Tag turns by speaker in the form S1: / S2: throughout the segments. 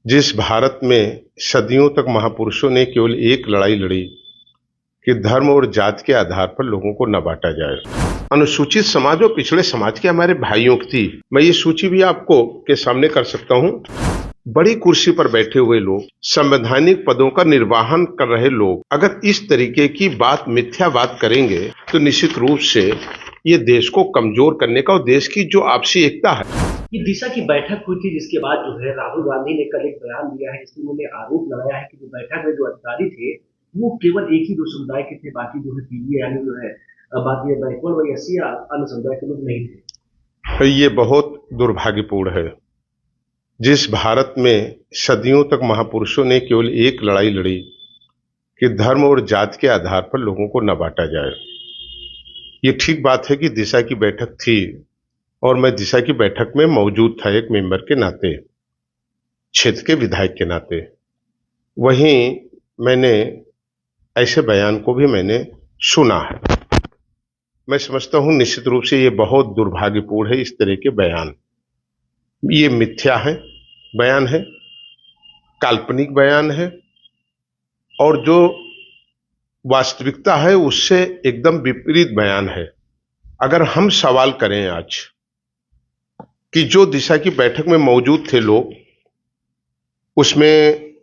S1: जिस भारत में सदियों तक महापुरुषों ने केवल एक लड़ाई लड़ी कि धर्म और जाति के आधार पर लोगों को न बांटा जाए। अनुसूचित समाज और पिछड़े समाज के हमारे भाइयों की थी। मैं ये सूची भी आपको के सामने कर सकता हूँ। बड़ी कुर्सी पर बैठे हुए लोग, संवैधानिक पदों का निर्वहन कर रहे लोग अगर इस तरीके की बात मिथ्यावाद करेंगे तो निश्चित रूप से ये देश को कमजोर करने का और देश की जो आपसी एकता है।
S2: ये दिशा की बैठक हुई थी, जिसके बाद जो है राहुल गांधी ने कल एक बयान दिया है, जिसमें उन्होंने आरोप लगाया है कि जो बैठक में जो अधिकारी थे वो केवल एक ही दो समुदाय के थे, बाकी जो है पीढ़ी यानी जो है बाकी बैकवर्ड व एससी या अन्य समुदाय के लोग नहीं थे।
S1: ये बहुत दुर्भाग्यपूर्ण है। जिस भारत में सदियों तक महापुरुषों ने केवल एक लड़ाई लड़ी कि धर्म और जाति के आधार पर लोगों को न बांटा जाए। ये ठीक बात है कि दिशा की बैठक थी और मैं दिशा की बैठक में मौजूद था एक मेंबर के नाते, क्षेत्र के विधायक के नाते। वहीं मैंने ऐसे बयान को भी मैंने सुना है। मैं समझता हूं निश्चित रूप से ये बहुत दुर्भाग्यपूर्ण है। इस तरह के बयान ये मिथ्या है, बयान है, काल्पनिक बयान है और जो वास्तविकता है उससे एकदम विपरीत बयान है। अगर हम सवाल करें आज कि जो दिशा की बैठक में मौजूद थे लोग, उसमें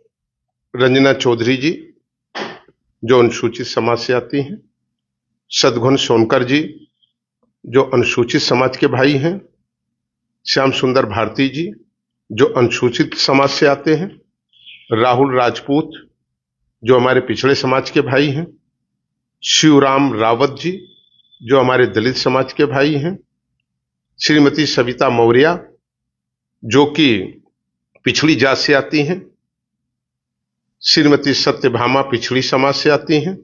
S1: रंजना चौधरी जी जो अनुसूचित समाज से आती हैं, सद्गुण सोनकर जी जो अनुसूचित समाज के भाई हैं, श्याम सुंदर भारती जी जो अनुसूचित समाज से आते हैं, राहुल राजपूत जो हमारे पिछड़े समाज के भाई हैं, शिवराम रावत जी जो हमारे दलित समाज के भाई हैं, श्रीमती सविता मौर्य जो कि पिछड़ी जात से आती हैं, श्रीमती सत्यभामा पिछड़ी समाज से आती हैं,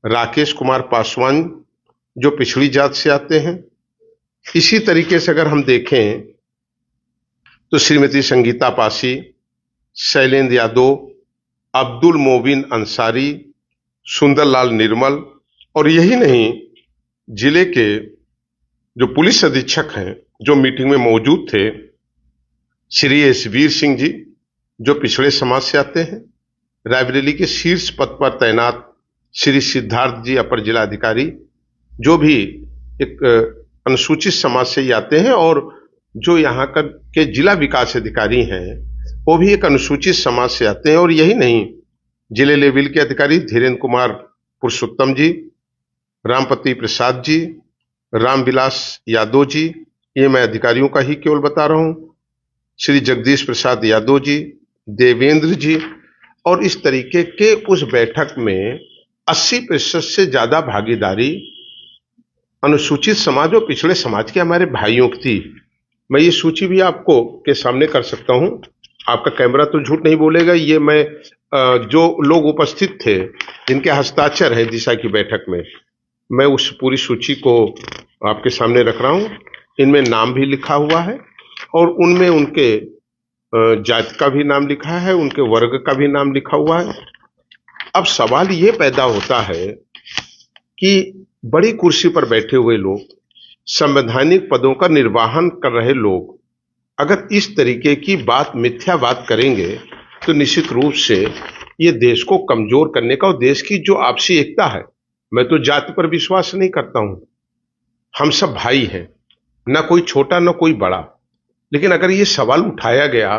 S1: राकेश कुमार पासवान जो पिछड़ी जात से आते हैं। इसी तरीके से अगर हम देखें तो श्रीमती संगीता पासी, शैलेंद्र यादव, अब्दुल मोबिन अंसारी, सुंदरलाल निर्मल और यही नहीं, जिले के जो पुलिस अधीक्षक हैं जो मीटिंग में मौजूद थे, श्री एस वीर सिंह जी जो पिछड़े समाज से आते हैं, रायबरेली के शीर्ष पद पर तैनात श्री सिद्धार्थ जी अपर जिला अधिकारी जो भी एक अनुसूचित समाज से ही आते हैं, और जो यहाँ के जिला विकास अधिकारी हैं वो भी एक अनुसूचित समाज से आते हैं। और यही नहीं, जिले लेवल के अधिकारी धीरेन्द्र कुमार पुरुषोत्तम जी, रामपति प्रसाद जी, रामविलास यादव जी, ये मैं अधिकारियों का ही केवल बता रहा हूं, श्री जगदीश प्रसाद यादव जी, देवेंद्र जी, और इस तरीके के उस बैठक में 80% से ज्यादा भागीदारी अनुसूचित समाज और पिछड़े समाज के हमारे भाइयों की थी। मैं ये सूची भी आपको के सामने कर सकता हूं। आपका कैमरा तो झूठ नहीं बोलेगा। ये मैं जो लोग उपस्थित थे जिनके हस्ताक्षर हैं दिशा की बैठक में, मैं उस पूरी सूची को आपके सामने रख रहा हूं। इनमें नाम भी लिखा हुआ है और उनमें उनके जाति का भी नाम लिखा है, उनके वर्ग का भी नाम लिखा हुआ है। अब सवाल ये पैदा होता है कि बड़ी कुर्सी पर बैठे हुए लोग, संवैधानिक पदों का निर्वहन कर रहे लोग अगर इस तरीके की बात मिथ्यावाद करेंगे तो निश्चित रूप से ये देश को कमजोर करने का और देश की जो आपसी एकता है। मैं तो जाति पर विश्वास नहीं करता हूं, हम सब भाई हैं, ना कोई छोटा ना कोई बड़ा। लेकिन अगर ये सवाल उठाया गया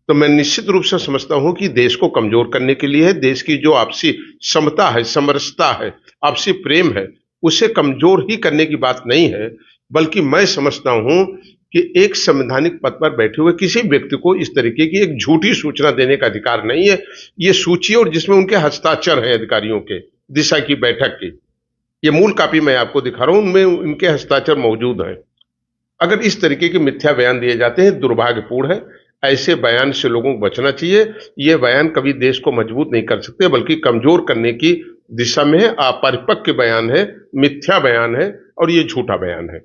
S1: तो मैं निश्चित रूप से समझता हूं कि देश को कमजोर करने के लिए है। देश की जो आपसी समता है, समरसता है, आपसी प्रेम है, उसे कमजोर ही करने की बात नहीं है, बल्कि मैं समझता हूं कि एक संवैधानिक पद पर बैठे हुए किसी व्यक्ति को इस तरीके की एक झूठी सूचना देने का अधिकार नहीं है। ये सूची और जिसमें उनके हस्ताक्षर हैं अधिकारियों के, दिशा की बैठक की, ये मूल कॉपी मैं आपको दिखा रहा हूं, उनमें उनके हस्ताक्षर मौजूद हैं। अगर इस तरीके के मिथ्या बयान दिए जाते हैं, दुर्भाग्यपूर्ण है। ऐसे बयान से लोगों को बचना चाहिए। ये बयान कभी देश को मजबूत नहीं कर सकते, बल्कि कमजोर करने की दिशा में है। अपरिपक्व बयान है, मिथ्या बयान है और ये झूठा बयान है।